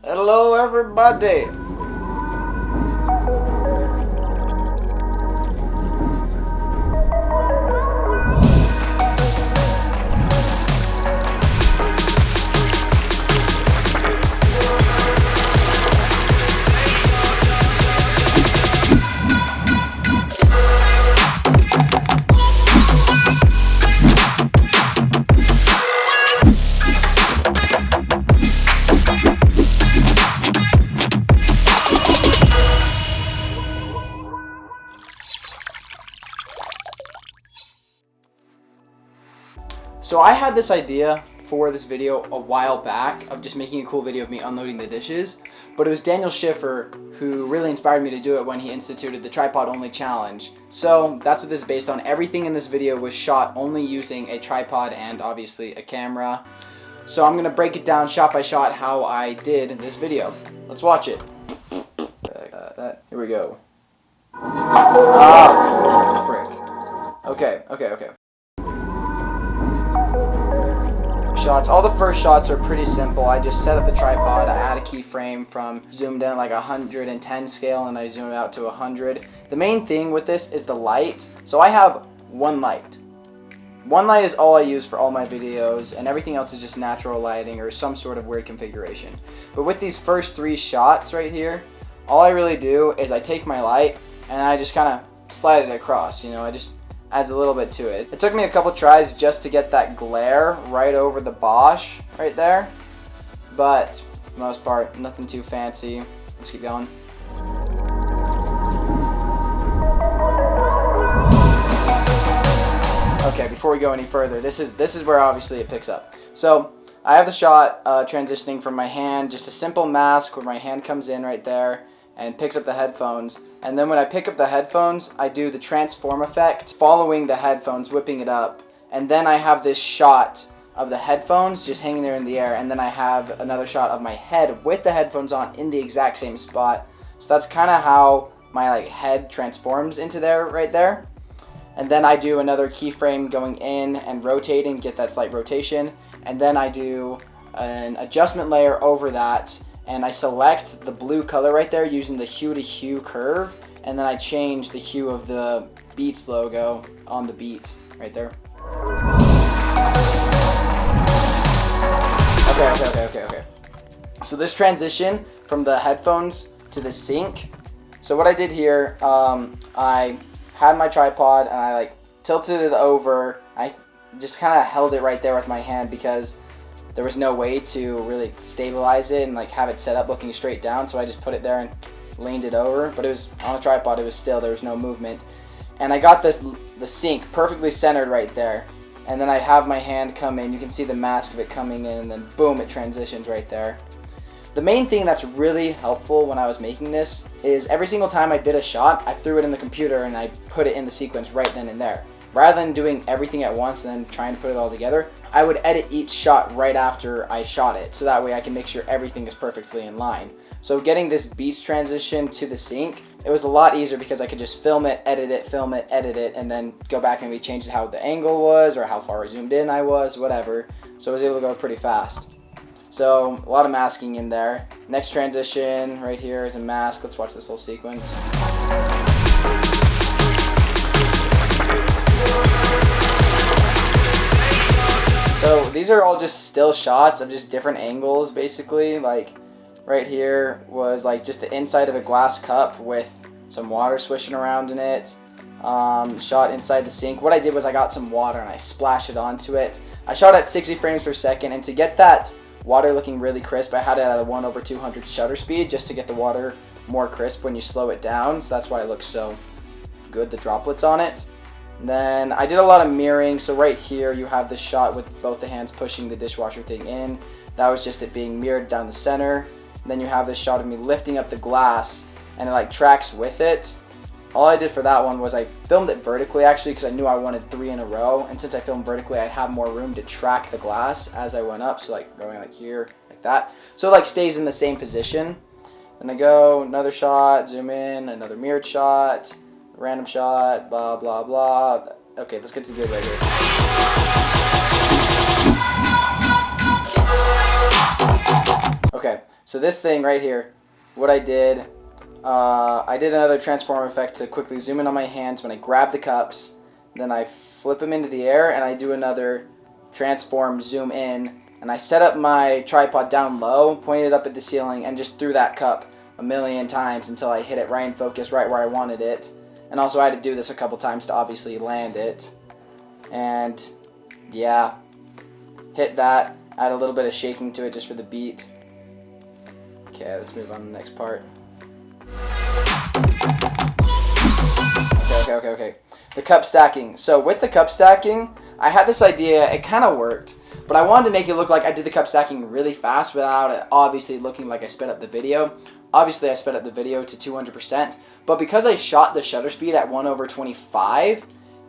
Hello everybody! So I had this idea for this video a while back of just making a cool video of me unloading the dishes, but it was Daniel Schiffer who really inspired me to do it when he instituted the tripod only challenge. So that's what this is based on. Everything in this video was shot only using a tripod and obviously a camera. So I'm going to break it down shot by shot how I did this video. Let's watch it. Here we go. Ah, frick. Okay. Shots. All the first shots are pretty simple. I just set up the tripod, I add a keyframe from zoomed in at like 110 scale and I zoom it out to 100. The main thing with this is the light. So I have one light. One light is all I use for all my videos, and everything else is just natural lighting or some sort of weird configuration. But with these first three shots right here, all I really do is I take my light and I just kind of slide it across, I just adds a little bit to it. It took me a couple tries just to get that glare right over the Bosch right there, but for the most part, nothing too fancy. Let's keep going. Okay, before we go any further, this is where obviously it picks up. So I have the shot transitioning from my hand, just a simple mask where my hand comes in right there and picks up the headphones. And then when I pick up the headphones, I do the transform effect, following the headphones, whipping it up. And then I have this shot of the headphones just hanging there in the air. And then I have another shot of my head with the headphones on in the exact same spot. So that's kind of how my head transforms into there, right there. And then I do another keyframe going in and rotating, get that slight rotation. And then I do an adjustment layer over that, and I select the blue color right there using the hue to hue curve, and then I change the hue of the Beats logo on the beat right there. Okay. So this transition from the headphones to the sync. So what I did here, I had my tripod and I tilted it over. I just kind of held it right there with my hand because there was no way to really stabilize it and have it set up looking straight down, so I just put it there and leaned it over. But it was on a tripod, it was still, there was no movement. And I got the sync perfectly centered right there. And then I have my hand come in, you can see the mask of it coming in, and then boom, it transitions right there. The main thing that's really helpful when I was making this is every single time I did a shot, I threw it in the computer and I put it in the sequence right then and there. Rather than doing everything at once and then trying to put it all together, I would edit each shot right after I shot it, so that way I can make sure everything is perfectly in line. So getting this Beats transition to the sync, it was a lot easier because I could just film it, edit it, film it, edit it, and then go back and rechange how the angle was or how far zoomed in I was, whatever. So I was able to go pretty fast. So a lot of masking in there. Next transition right here is a mask. Let's watch this whole sequence. So these are all just still shots of just different angles, basically. Right here was just the inside of a glass cup with some water swishing around in it. Shot inside the sink. What I did was I got some water and I splashed it onto it. I shot at 60 frames per second, and to get that water looking really crisp, I had it at a 1/200 shutter speed just to get the water more crisp when you slow it down. So that's why it looks so good, the droplets on it. Then I did a lot of mirroring. So right here you have the shot with both the hands pushing the dishwasher thing in. That was just it being mirrored down the center. Then you have this shot of me lifting up the glass and it tracks with it. All I did for that one was I filmed it vertically actually because I knew I wanted 3 in a row, and since I filmed vertically I'd have more room to track the glass as I went up, so going here like that, so it stays in the same position. Then I go another shot, zoom in, another mirrored shot, random shot, blah blah blah. Okay, let's get to the right here. Okay, So this thing right here, what I did another transform effect to quickly zoom in on my hands when I grab the cups. Then I flip them into the air and I do another transform zoom in. And I set up my tripod down low, pointed up at the ceiling, and just threw that cup a million times until I hit it right in focus, right where I wanted it. And also I had to do this a couple times to obviously land it. And yeah, hit that, add a little bit of shaking to it just for the beat. Okay, let's move on to the next part. Okay. The cup stacking. So with the cup stacking, I had this idea, it kind of worked, but I wanted to make it look like I did the cup stacking really fast without it obviously looking like I sped up the video. Obviously I sped up the video to 200%, but because I shot the shutter speed at 1/25,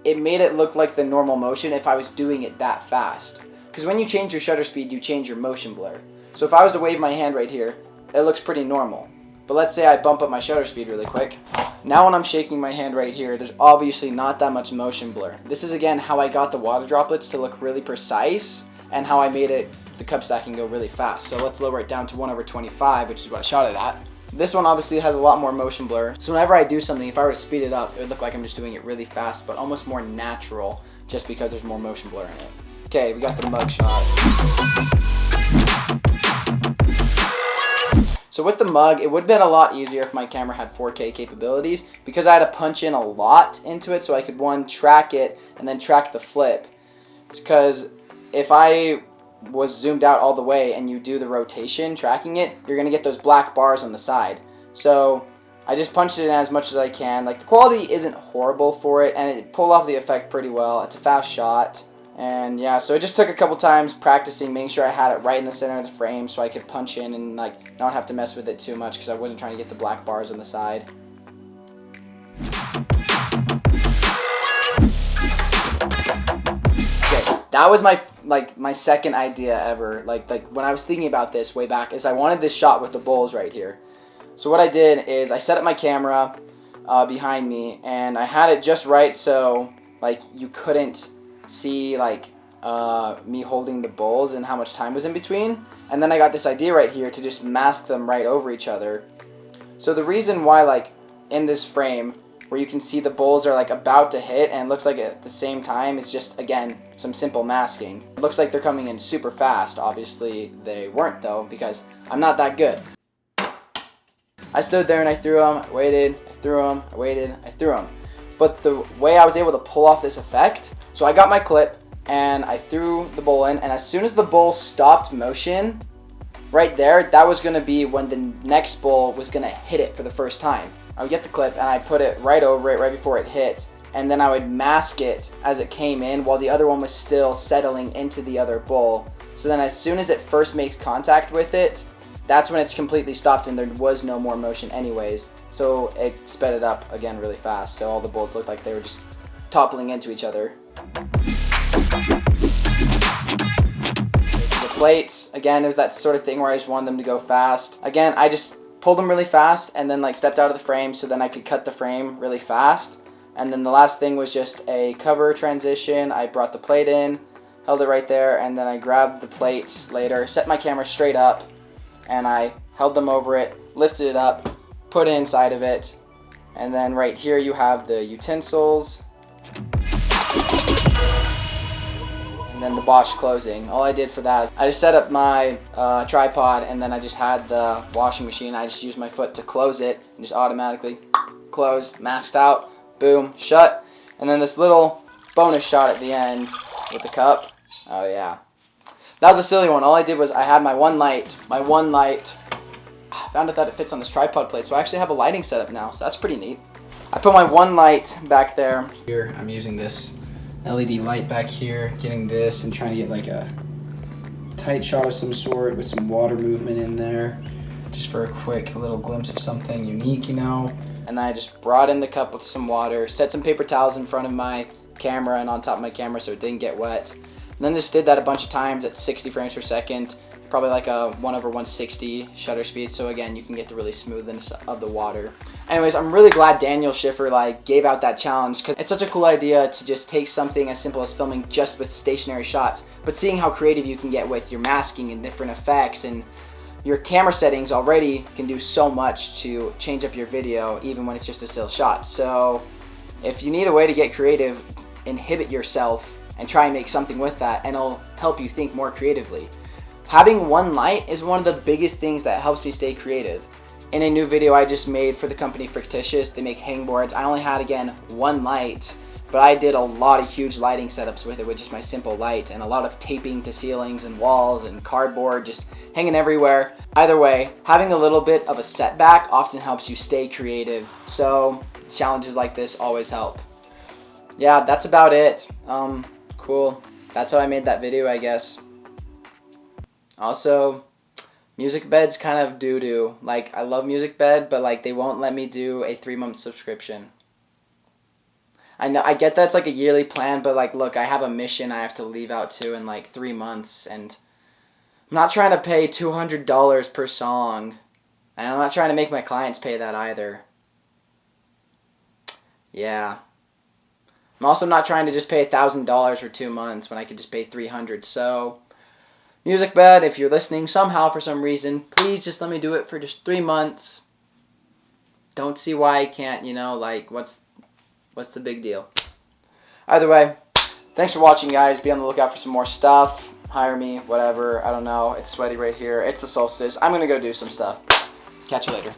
it made it look like the normal motion if I was doing it that fast. Because when you change your shutter speed, you change your motion blur. So if I was to wave my hand right here, it looks pretty normal. But let's say I bump up my shutter speed really quick. Now when I'm shaking my hand right here, there's obviously not that much motion blur. This is again how I got the water droplets to look really precise and how I made the cup stacking go really fast. So let's lower it down to 1/25, which is what I shot it at. This one obviously has a lot more motion blur. So whenever I do something, if I were to speed it up, it would look like I'm just doing it really fast, but almost more natural just because there's more motion blur in it. Okay, we got the mug shot. So with the mug, it would have been a lot easier if my camera had 4K capabilities because I had to punch in a lot into it so I could, one, track it and then track the flip. Because if I was zoomed out all the way and you do the rotation tracking it, you're going to get those black bars on the side. So I just punched it in as much as I can. Like, the quality isn't horrible for it and it pulled off the effect pretty well. It's a fast shot. And yeah, so it just took a couple times practicing, making sure I had it right in the center of the frame so I could punch in and like not have to mess with it too much because I wasn't trying to get the black bars on the side. Okay, that was my second idea ever. Like when I was thinking about this way back, is I wanted this shot with the bowls right here. So what I did is I set up my camera behind me and I had it just right so like you couldn't see like me holding the bowls and how much time was in between. And then I got this idea right here to just mask them right over each other. So the reason why like in this frame where you can see the bowls are like about to hit and it looks like at the same time is just, again, some simple masking. It looks like they're coming in super fast. Obviously they weren't though because I'm not that good. I stood there and I threw them, I waited, I threw them, I waited, I threw them. But the way I was able to pull off this effect, so I got my clip and I threw the bowl in, and as soon as the bowl stopped motion, right there, that was going to be when the next bowl was going to hit it for the first time. I would get the clip and I put it right over it right before it hit, and then I would mask it as it came in while the other one was still settling into the other bowl. So then as soon as it first makes contact with it, that's when it's completely stopped and there was no more motion anyways. So it sped it up again really fast. So all the bowls looked like they were just toppling into each other. The plates, again, it was that sort of thing where I just wanted them to go fast. Again, I just pulled them really fast and then like stepped out of the frame so then I could cut the frame really fast. And then the last thing was just a cover transition. I brought the plate in, held it right there, and then I grabbed the plates later, set my camera straight up, and I held them over it, lifted it up, put it inside of it, and then right here you have the utensils, and then the Bosch closing. All I did for that is I just set up my tripod, and then I just had the washing machine. I just used my foot to close it, and just automatically closed, maxed out, boom, shut. And then this little bonus shot at the end with the cup. Oh yeah. That was a silly one. All I did was I had my one light. I found out that it fits on this tripod plate, so I actually have a lighting setup now, so that's pretty neat. I put my one light back there. Here, I'm using this LED light back here, getting this and trying to get like a tight shot of some sort with some water movement in there, just for a quick little glimpse of something unique, you know. And I just brought in the cup with some water, set some paper towels in front of my camera and on top of my camera so it didn't get wet. And then just did that a bunch of times at 60 frames per second, probably like a 1/160 shutter speed. So again, you can get the really smoothness of the water. Anyways, I'm really glad Daniel Schiffer like gave out that challenge because it's such a cool idea to just take something as simple as filming just with stationary shots, but seeing how creative you can get with your masking and different effects and your camera settings already can do so much to change up your video, even when it's just a still shot. So if you need a way to get creative, inhibit yourself and try and make something with that, and it'll help you think more creatively. Having one light is one of the biggest things that helps me stay creative. In a new video I just made for the company Fictitious, they make hangboards. I only had, again, one light, but I did a lot of huge lighting setups with it with just my simple light, and a lot of taping to ceilings and walls and cardboard just hanging everywhere. Either way, having a little bit of a setback often helps you stay creative, so challenges like this always help. Yeah, that's about it. Cool. That's how I made that video, I guess. Also, MusicBed's kind of doo-doo. Like, I love MusicBed, but like they won't let me do a 3-month subscription. I know, I get that's like a yearly plan, but like, look, I have a mission I have to leave out to in like 3 months, and I'm not trying to pay $200 per song, and I'm not trying to make my clients pay that either. Yeah. I'm also not trying to just pay $1,000 for 2 months when I could just pay $300. So, MusicBed, if you're listening somehow for some reason, please just let me do it for just 3 months. Don't see why I can't, you know, like, what's the big deal? Either way, thanks for watching, guys. Be on the lookout for some more stuff. Hire me, whatever. I don't know. It's sweaty right here. It's the solstice. I'm going to go do some stuff. Catch you later.